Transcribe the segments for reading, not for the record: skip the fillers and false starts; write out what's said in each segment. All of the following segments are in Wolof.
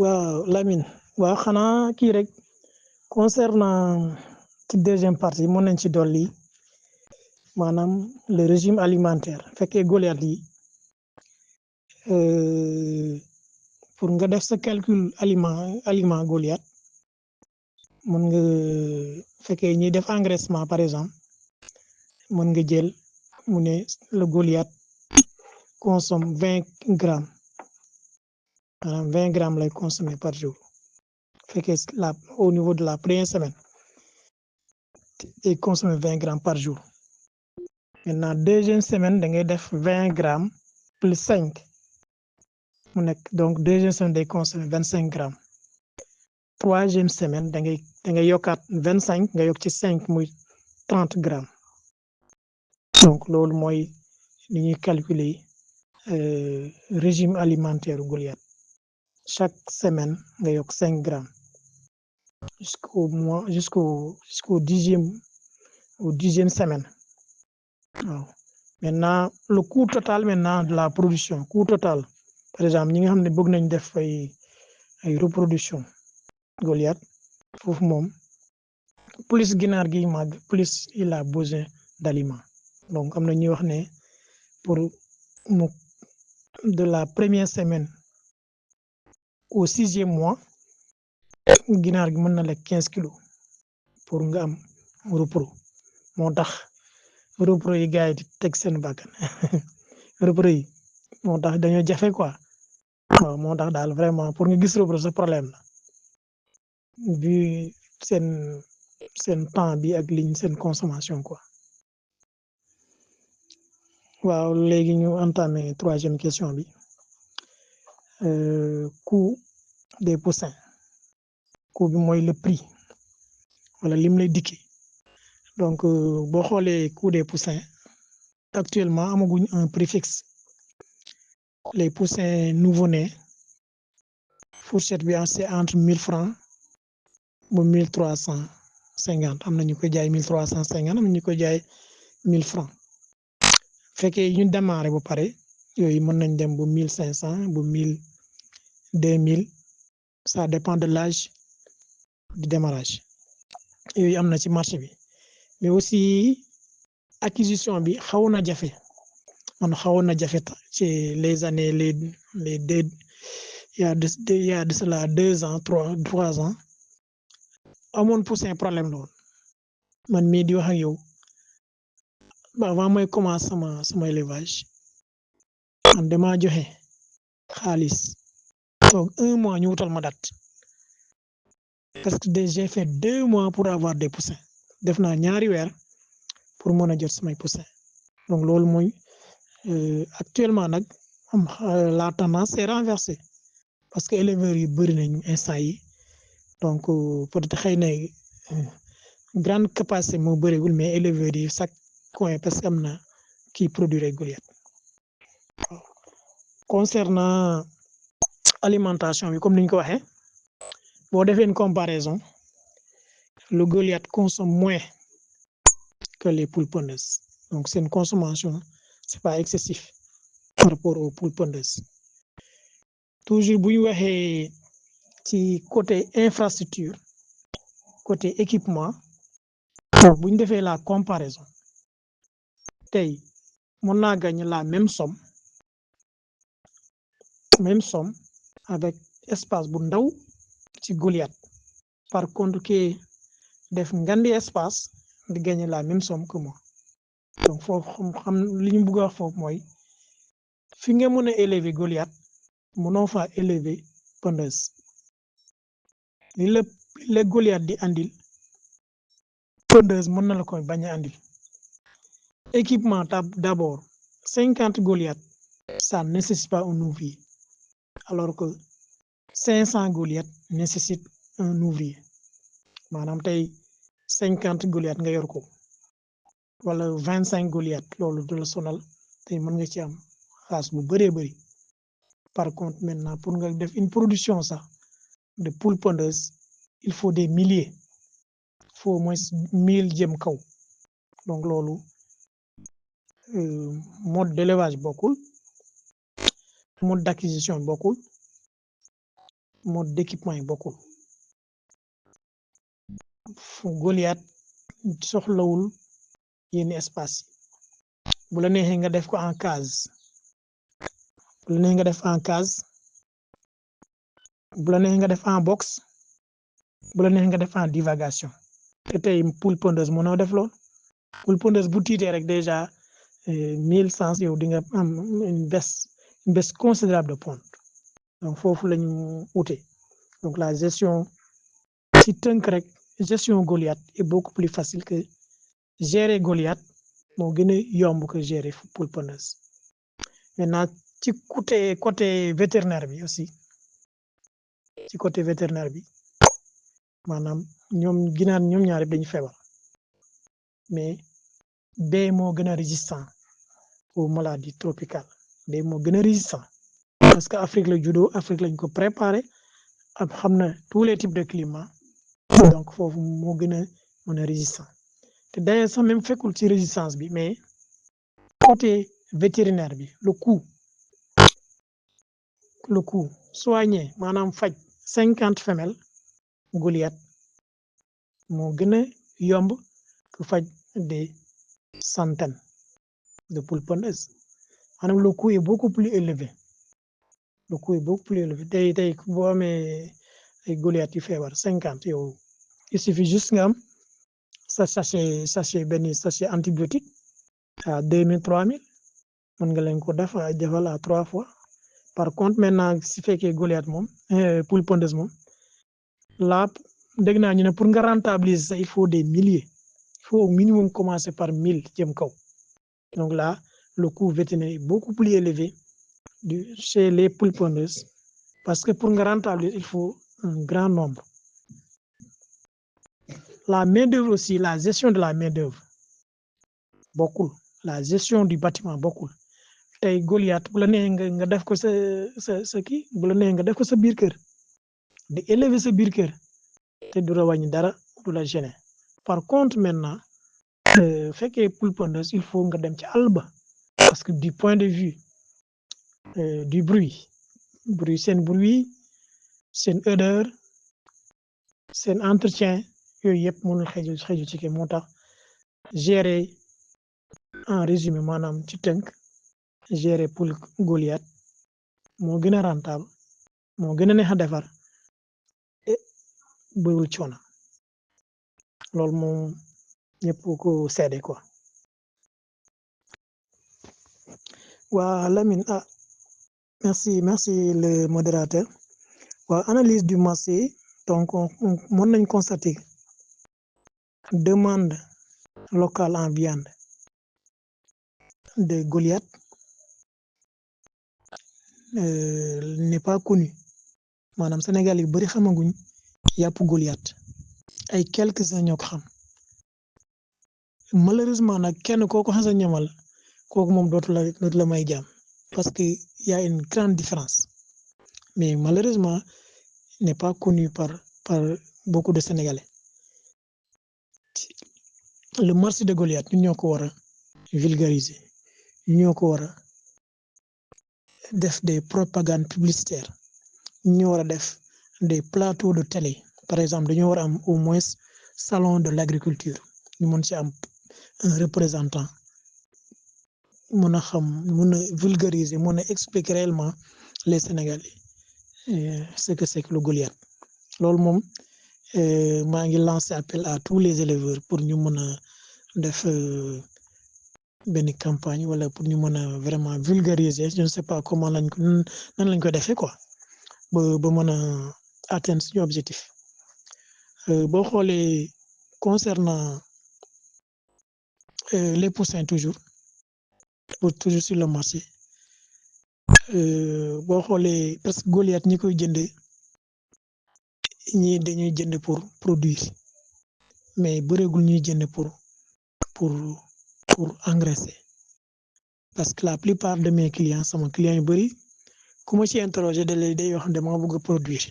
waaw Lamine waaw xanaa kii rek concernant ci deuxième partie mën nañ ci dolli maanaam le régime alimentaire fekkee Goliath yi pour nga def sa calcul aliment Goliath mën nga fekkee ñuy def engraissement par exemple mën nga jël mu ne le Goliath consomme 20 grammes maanaam 20 grammes lay consommer par jour fekkee au niveau de la première semaine day consommer 20 grammes par jour maintenant deuxième semaine da ngay def 20 grammes plus 5 mu nekk donc deuxième semaine day consommer 25 grammes troisième semaine da ngay yokkaat 25 nga yokk ci 5 muy 30 grammes donc loolu mooy ni ñuy calculer régime alimentaire Goliath chaque semaine nga yokk 5 grammes jusqu'au dixième semaine waaw maintenant le coût total maintenant de la production coût total par exemple ñi nga xam ne bëgg nañ def ay reproduction Goliath foofu moom plus ginaar gi màgg plus il a besoin d'aliments donc am na ñuy wax ne pour mu de la première semaine au 6e mois ginaar gi mën na lekk 15 kilos pour nga am repro moo tax repro yi gars yi di teg seen bakkan repro yi moo tax dañoo jafe quoi waaw moo tax daal vraiment pour nga gis repro sa problème la bi seen temps bi ak liñ seen consommation quoi waaw léegi ñu entamé troisième question bi coût des poussins coût bi mooy le prix wala lim lay dikkee donc boo xoolee coût des poussins actuellement amaguñ un prix fixe les poussins nouveau-nés fourchette bi c'est entre 1000 francs ba 1350 am na ñu koy jaay 1350 am na ñu koy jaay 1000 francs fekkee ñu démarré ba pare yooyu mën nañ dem ba 1500 ba 1000 2000 ça dépend de l'âge du démarrage yooyu am na ci marché bi mais aussi acquisition bi xawoon na jafe man xawoon na jafe ci les années les deux il y a de cela 2 ans 3 ans amoon poussin problème la woon man mii di wax ak yow avant mooy commencer sama élevage man damaa joxe xaalis toog 1 mois ñu wutal ma date parce que j'ai fait 2 mois pour avoir des poussins def naa ñaari weer pour mën a jot samay poussins donc loolu mooy actuellement nag la tendance est renversée parce que éleveurs yi bëri nañu instant yi donc peut-être xëy na grande capacité moo bëriwul mais éleveurs yi chaque coin parce que am na kii produire Goliath waaw concernant alimentation bi comme ni ñu ko waxee boo defee une comparaison le Goliath consomme moins que les poules pondeuses donc c'est une consommation c'est pas excessif par rapport aux poules pondeuses toujours bu ñu waxee ci côté infrastructure côté équipement bu ñu defee la comparaison tey mën naa gagner la même somme avec espace bu ndaw ci Goliath par contre que def ngandi espace di gagner la même somme que moi donc foofu xam li ñu bëgg a wax foofu mooy fi nga mën a élever Goliath mënoo fa élever pondeuse li la Goliath di andil pondeuse mën na la koy bañ a andil équipement d'abord 50 Goliath ça ne nécessite pas un ouvrier alors que 500 Goliath nécessite un ouvrier maanaam tey 50 Goliath nga yor ko wala 25 Goliath loolu du la sonal tey mën nga ci am xaas bu bëree bëri par contre maintenant pour nga def une production sax de poules pondeuses il faut des milliers il faut au moins 1000 jëm kaw donc loolu mode d'élevage bokkul mode d'acquisition bokkul mode d'équipement yi bokkul Goliath soxlawul yenn espace bu la neexee nga def ko en case bu la neexee nga def en case bu la neexee nga def en box bu la neexee nga def en divagation te tey poule pondeuse mënoo def loolu poule pondeuse bu tiitee rek déjà 1100 yow di nga am une baisse considérable de ponte donc foofu lañu ute donc la gestion ci tënk rek gestion Goliath est beaucoup plus facile que gérer Goliath moo gën a yomb que gérer poule pondeuse maintenant ci côté vétérinaire bi aussi ci côté vétérinaire bi maanaam ginaar ñoom ñaar dañu feebar mais bee moo gën a résistant aux maladies tropicales bee moo gën a résistant parce que Afrique la juddoo Afrique lañ ko préparé ak xam na tous les types de climat donc foofu moo gën a mën a résistant te d'ailleurs sax même fekkul ci résistance bi mais côté vétérinaire bi le coût soigné maanaam faj 50 femelles Goliath moo gën a yomb que faj des centaines de poules pondeuses maanaam le coût est beaucoup plus élevé tey boo amee ay Goliath yu feebar 50 yow il suffit juste nga am sa sachet antibiotique à 2000 3000 mën nga leen ko defal à 3 fois par contre maintenant si fekkee Goliath moom poule pondeuse moom là dégg naa ñu ne pour nga rentabiliser ça il faut des milliers il faut au minimum commencer par 1000 jëm kaw donc là le coût vétérinaire est beaucoup plus élevé chez les poules pondeuses parce que pour nga rentabiliser il faut un grand nombre. La main-d'œuvre aussi, la gestion de la main-d'œuvre bokkul la gestion du bâtiment bokkul tey Goliath bu la neexee nga def ko sa kii bu la neexee nga def ko sa biir kër di élever sa biir kër te du la wàññi dara du la gêner par contre maintenant fekkee poule pondeuse il faut nga dem ci àll ba parce que du point de vue du bruit seen odeur seen entretien yooyu yëpp mënul xeju ci kii moo tax gérer en résumé maanaam ci tënk gérer poule Goliath moo gën a rentable moo gën a neex a defar et bëriwul coono loolu moom ñëpp ko seede quoi waa Lamine merci le modérateur waa analyse du marché donc mën nañ constater demande locale en viande de Goliath n'est pas connu maanaam Sénégal yu bari xamaguñ yàpp Goliath ay quelques-uns ñoo ko xam malheureusement nag kenn koo ko xas a ñamal kooku moom dootu la may jàmm parce que y a une grande différence mais malheureusement n'est pas connu par beaucoup de Sénégalais le marché de Goliath ñun ñoo ko war a vulgariser ñun ñoo ko war a def des propagandes publicitaires ñun ñoo war a def des plateaux de télé par exemple dañoo war a am au moins salon de l'agriculture ñu mën ci am un représentant mën a xam mën a vulgariser mën a expliquer réellement les Sénégalais ce que c'est que le Goliath loolu moom maa ngi lancer appel à tous les éleveurs pour ñu mën a def benn campagne wala pour ñu mën a vraiment vulgariser je ne sais pas comment nan lañ ko defee quoi ba mën a atteindre suñu objectif boo xoolee concernant les poussins toujours sur le marché boo xoolee parce que Goliath ñi koy jënd ñi dañuy jënd pour produire mais bëreegul ñuy jënd pour engraisser parce que la plupart de mes clients sama clients yu bëri ku ma ci interroger day wax dama bëgg a produire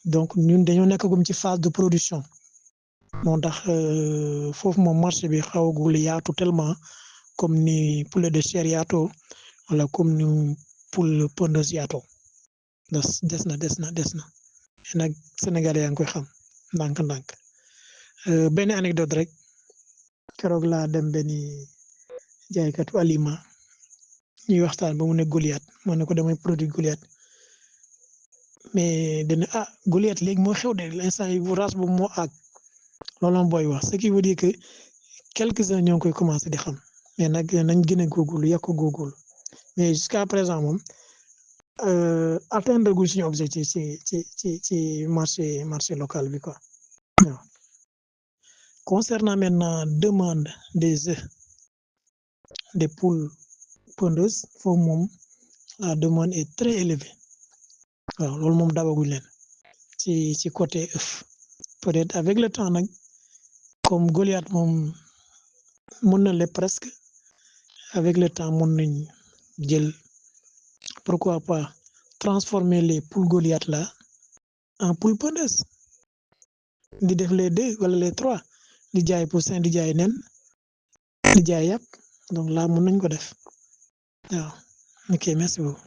donc ñun dañoo nekkagum ci phase de production moo tax foofu moom marché bi xawagul yaatu tellement comme ni poulet de chair yaatoo wala comme ni poule pondeuse yaatoo des na nag Sénégalais yaa ngi koy xam ndànk-ndànk benn anecdote rek keroog laa dem benn jaaykatu aliment ñuy waxtaan ba mu ne Goliath ma ne ko damay produit Goliath mais dana Goliath léegi moo xew de l'instant yi bu race boobu moo àgg loolu la booy wax ce qui veut dire que quelques-uns ñoo ngi koy commencé di xam mais nag nañ gën a góorgóorlu yokk góorgóorlu mais jusqu'à présent moom atteindre guñ suñu objectif ci marché local bi quoi waaw. Concernant maintenant demande des œufs des poules pondeuses foofu moom la demande est très élevée waaw loolu moom dabaguñ leen ci côté œuf peut-être avec le temps nag comme Goliath moom mën na le presque avec le temps mën nañ jël pourquoi pas transformer les poules Goliath là en poules pondeuses di def les 2 wala les 3 di jaay poussin di jaay nen di jaay yàpp donc là mën nañ ko def waaw ok merci beaucoup.